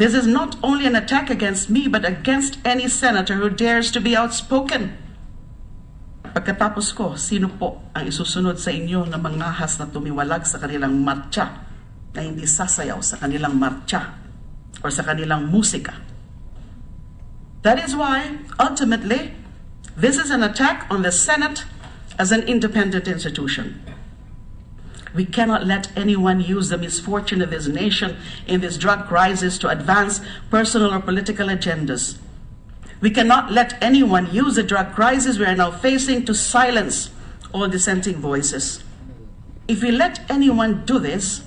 This is not only an attack against me, but against any senator who dares to be outspoken. Pagkatapos ko, sino po ang isusunod sa inyo na mangahas na tumiwalag sa kanilang marcha, na hindi sasayaw sa kanilang marcha or sa kanilang musika? That is why, ultimately, this is an attack on the Senate as an independent institution. We cannot let anyone use the misfortune of this nation in this drug crisis to advance personal or political agendas. We cannot let anyone use the drug crisis we are now facing to silence all dissenting voices. If we let anyone do this,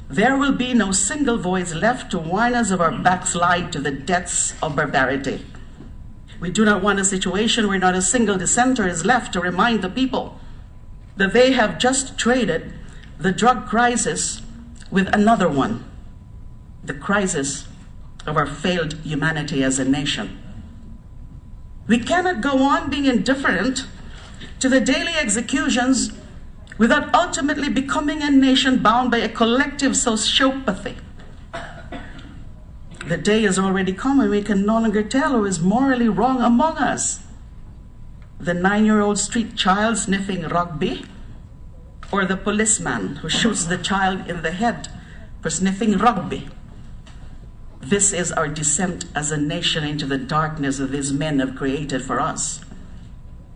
there will be no single voice left to warn us of our backslide to the depths of barbarity. We do not want a situation where not a single dissenter is left to remind the people that they have just traded the drug crisis with another one, the crisis of our failed humanity as a nation. We cannot go on being indifferent to the daily executions without ultimately becoming a nation bound by a collective sociopathy. The day has already come when we can no longer tell who is morally wrong among us. The 9-year-old street child sniffing rugby, or the policeman who shoots the child in the head for sniffing rugby. This is our descent as a nation into the darkness that these men have created for us.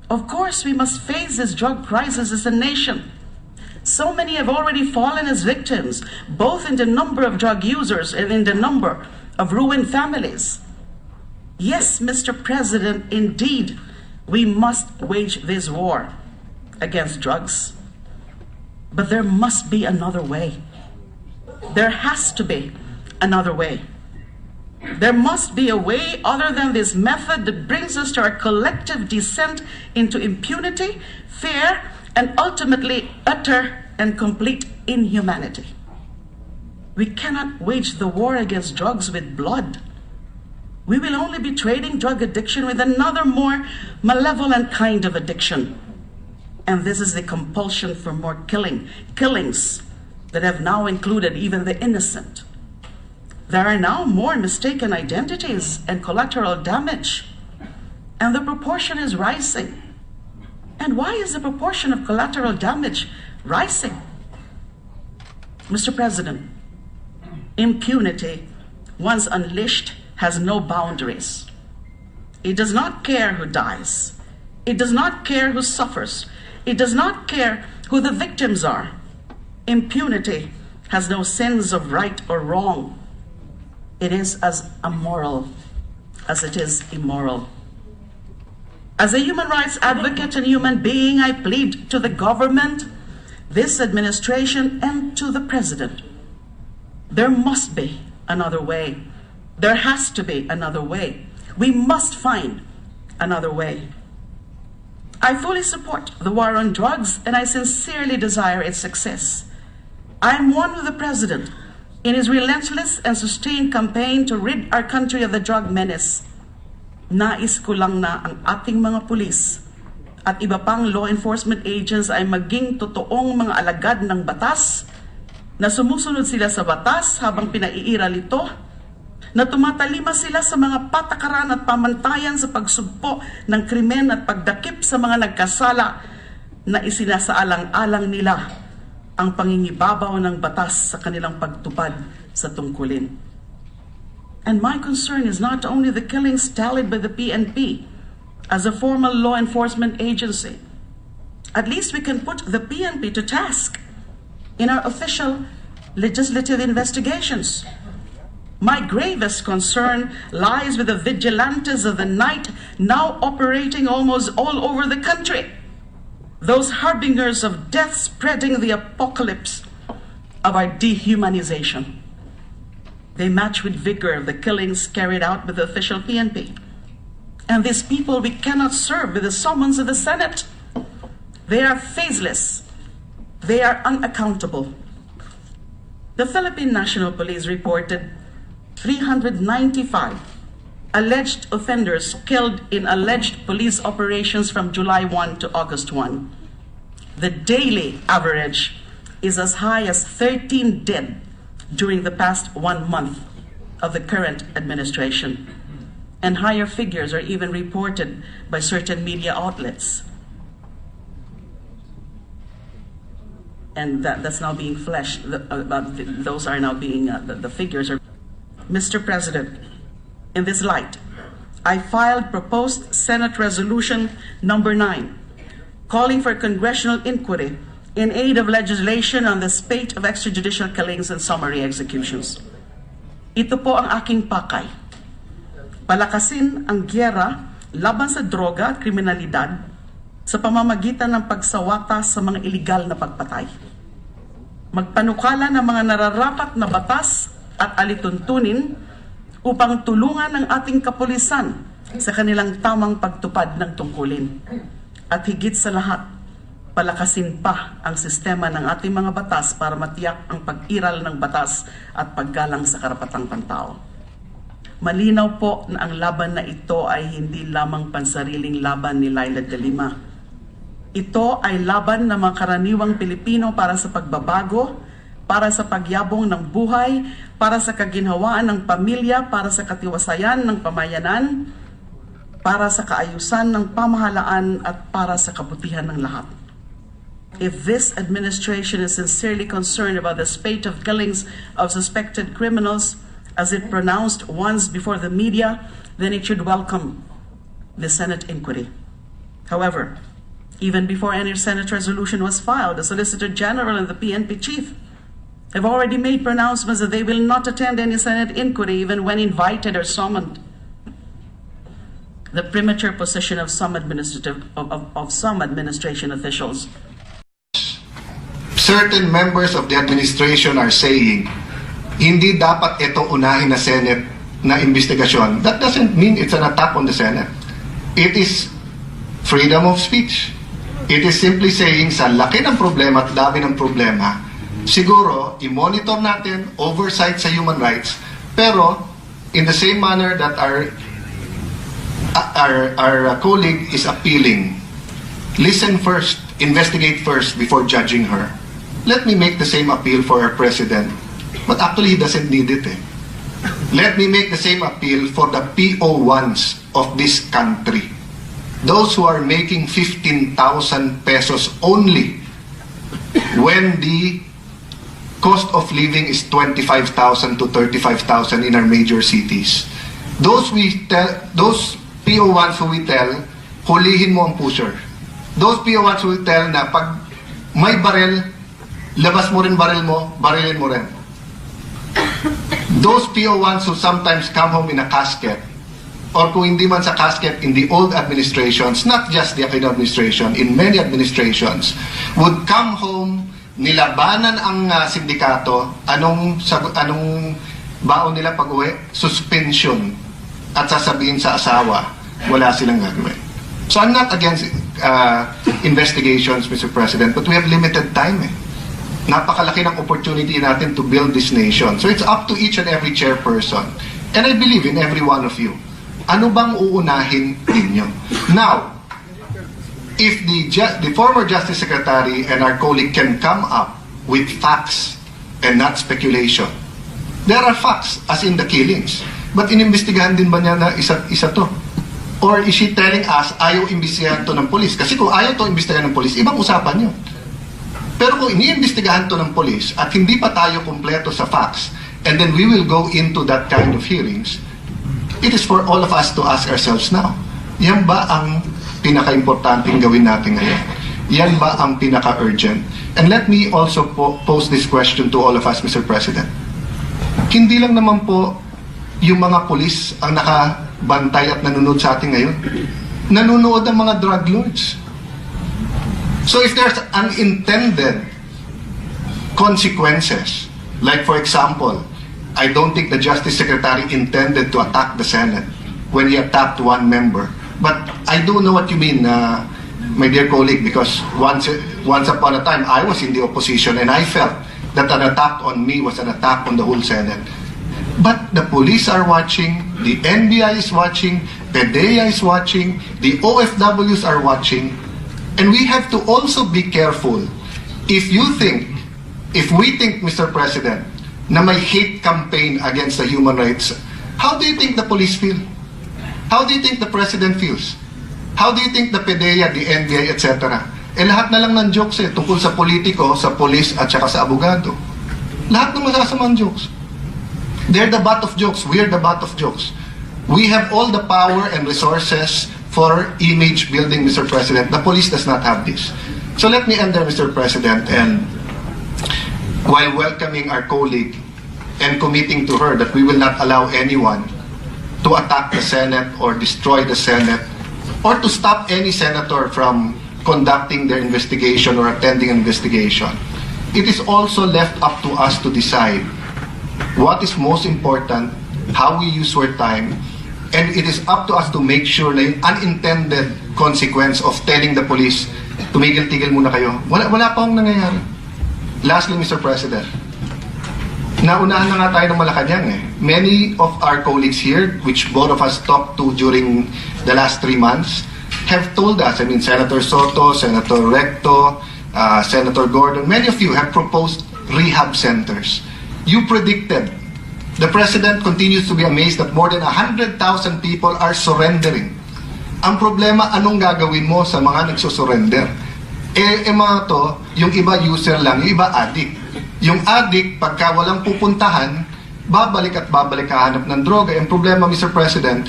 Of course, we must face this drug crisis as a nation. So many have already fallen as victims, both in the number of drug users and in the number of ruined families. Yes, Mr. President, indeed, we must wage this war against drugs. But there must be another way. There has to be another way. There must be a way other than this method that brings us to our collective descent into impunity, fear, and ultimately utter and complete inhumanity. We cannot wage the war against drugs with blood. We will only be trading drug addiction with another more malevolent kind of addiction. And this is the compulsion for more killings that have now included even the innocent. There are now more mistaken identities and collateral damage, and the proportion is rising. And why is the proportion of collateral damage rising? Mr. President, impunity, once unleashed, has no boundaries. It does not care who dies. It does not care who suffers. It does not care who the victims are. Impunity has no sense of right or wrong. It is as amoral as it is immoral. As a human rights advocate and human being, I plead to the government, this administration, and to the president. There must be another way. There has to be another way. We must find another way. I fully support the war on drugs, and I sincerely desire its success. I am one with the president in his relentless and sustained campaign to rid our country of the drug menace. Nais ko lang na ang ating mga pulis at iba pang law enforcement agents ay maging totoong mga alagad ng batas, na sumusunod sila sa batas habang pinaiiral ito, na tumatalima sila sa mga patakaran at pamantayan sa pagsugpo ng krimen at pagdakip sa mga nagkasala, na isinasaalang-alang nila ang pangingibabaw ng batas sa kanilang pagtupad sa tungkulin. And my concern is not only the killings tallied by the PNP as a formal law enforcement agency. At least we can put the PNP to task in our official legislative investigations. My gravest concern lies with the vigilantes of the night now operating almost all over the country. Those harbingers of death spreading the apocalypse of our dehumanization. They match with vigor the killings carried out by the official PNP. And these people we cannot serve with the summons of the Senate. They are faceless. They are unaccountable. The Philippine National Police reported 395 alleged offenders killed in alleged police operations from July 1 to August 1. The daily average is as high as 13 dead during the past 1 month of the current administration. And higher figures are even reported by certain media outlets. And that's now being fleshed. Those are now being, the figures are. Mr. President, in this light, I filed proposed Senate Resolution number 9, calling for congressional inquiry in aid of legislation on the spate of extrajudicial killings and summary executions. Ito po ang aking pakay. Palakasin ang gyera laban sa droga at kriminalidad sa pamamagitan ng pagsawata sa mga iligal na pagpatay. Magpanukala ng mga nararapat na batas at alituntunin upang tulungan ang ating kapulisan sa kanilang tamang pagtupad ng tungkulin. At higit sa lahat, palakasin pa ang sistema ng ating mga batas para matiyak ang pag-iral ng batas at paggalang sa karapatang pantao. Malinaw po na ang laban na ito ay hindi lamang pansariling laban ni Leila de Lima. Ito ay laban ng mga karaniwang Pilipino para sa pagbabago, para sa pagyabong ng buhay, para sa kaginhawaan ng pamilya, para sa katiwasayan ng pamayanan, para sa kaayusan ng pamahalaan at para sa kabutihan ng lahat. If this administration is sincerely concerned about the spate of killings of suspected criminals, as it pronounced once before the media, then it should welcome the Senate inquiry. However, even before any Senate resolution was filed, the Solicitor General and the PNP Chief have already made pronouncements that they will not attend any Senate inquiry even when invited or summoned. The premature position of some administration officials. Certain members of the administration are saying, hindi dapat ito unahin na Senate na investigasyon. That doesn't mean it's an attack on the Senate. It is freedom of speech. It is simply saying sa laki ng problema at dami ng problema, siguro, i-monitor natin oversight sa human rights, pero in the same manner that our colleague is appealing, listen first, investigate first before judging her. Let me make the same appeal for our president, but actually he doesn't need it. Let me make the same appeal for the PO1s of this country. Those who are making 15,000 pesos only when the cost of living is 25,000 to 35,000 in our major cities. Those PO1s who we tell, hulihin mo ang pusher. Those PO1s who we tell na pag may barel, labas mo rin baril mo, barilin mo rin. Those PO1s who sometimes come home in a casket, or kung hindi man sa casket, in the old administrations, not just the Aquino administration, in many administrations, would come home, nilabanan ang sindikato, anong baon nila pag-uwi? Suspension. At sasabihin sa asawa, wala silang gagawin. So I'm not against investigations, Mr. President, but we have limited time. Napakalaki ng opportunity natin to build this nation. So it's up to each and every chairperson. And I believe in every one of you. Ano bang uunahin ninyo? Now, if the former Justice Secretary and our colleague can come up with facts and not speculation, there are facts, as in the killings. But inimbestigahan din ba niya na isa to? Or is she telling us, ayaw imbestigahan to ng polis? Kasi kung ayaw to imbestigahan ng polis, ibang usapan yun. Pero kung iniimbestigahan to ng polis at hindi pa tayo kumpleto sa facts, and then we will go into that kind of hearings, it is for all of us to ask ourselves now, yan ba ang pinaka-importanting gawin natin ngayon? Yan ba ang pinaka-urgent? And let me also pose this question to all of us, Mr. President. Hindi lang naman po yung mga pulis ang nakabantay at nanonood sa atin ngayon. Nanonood ang mga drug lords. So if there's unintended consequences, like for example, I don't think the Justice Secretary intended to attack the Senate when he attacked one member. But I do know what you mean, my dear colleague, because once upon a time, I was in the opposition and I felt that an attack on me was an attack on the whole Senate. But the police are watching, the NBI is watching, PDEA is watching, the OFWs are watching, and we have to also be careful. If we think, Mr. President, na may hate campaign against the human rights, how do you think the police feel? How do you think the president feels? How do you think the PDEA, the NBI, etc.? Lahat na lang ng jokes tungkol sa politiko, sa police, at saka sa abogado. Lahat ng masasamang jokes. They're the butt of jokes. We're the butt of jokes. We have all the power and resources for image building, Mr. President. The police does not have this. So let me end there, Mr. President, and while welcoming our colleague and committing to her that we will not allow anyone to attack the Senate or destroy the Senate or to stop any senator from conducting their investigation or attending an investigation, it is also left up to us to decide what is most important, how we use our time, and it is up to us to make sure na yung unintended consequence of telling the police, tumigil-tigil muna kayo. Wala pa akong nangyayari. Lastly, Mr. President, naunahan na nga tayo ng Malacanang Many of our colleagues here, which both of us talked to during the last 3 months, have told us, I mean, Senator Soto, Senator Recto, Senator Gordon, many of you have proposed rehab centers. You predicted. The President continues to be amazed that more than 100,000 people are surrendering. Ang problema, anong gagawin mo sa mga nagsusurrender? Mga to, yung iba user lang, yung iba addict. Yung addict, pagka walang pupuntahan, babalik at babalik kahanap ng droga. Ang problema, Mr. President,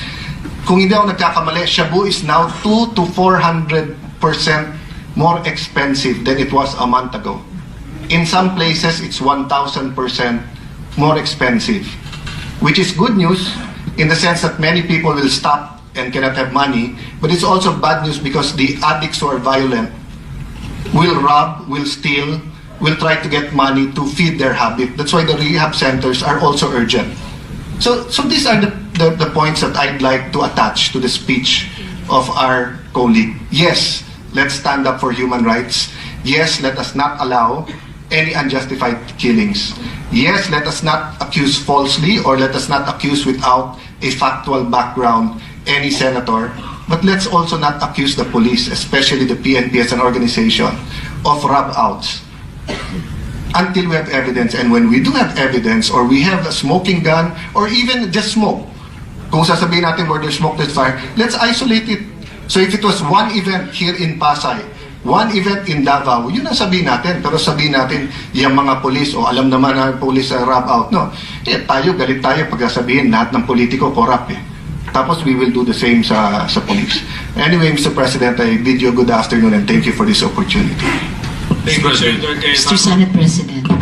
kung hindi ako nagkakamali, shabu is now 200 to 400% more expensive than it was a month ago. In some places, it's 1,000% more expensive, which is good news in the sense that many people will stop and cannot have money, but it's also bad news because the addicts who are violent will rob, will steal, will try to get money to feed their habit. That's why the rehab centers are also urgent. So these are the points that I'd like to attach to the speech of our colleague. Yes, let's stand up for human rights. Yes, let us not allow any unjustified killings. Yes, let us not accuse falsely or let us not accuse without a factual background any senator. But let's also not accuse the police, especially the PNP as an organization, of rub-outs until we have evidence. And when we do have evidence or we have a smoking gun or even just smoke, kung sasabihin natin where there's smoke, there's fire, let's isolate it. So if it was one event here in Pasay, one event in Davao, yun ang sabihin natin. Pero sabihin natin, yung mga polis, o alam naman na polis sa rub-out, no? Tayo, galit tayo pagkasabihin, lahat ng politiko corrupt Tapos we will do the same sa police. Anyway, Mr. President, I bid you a good afternoon and thank you for this opportunity. Thank you, Senator Cayetano. Mr. Senate President.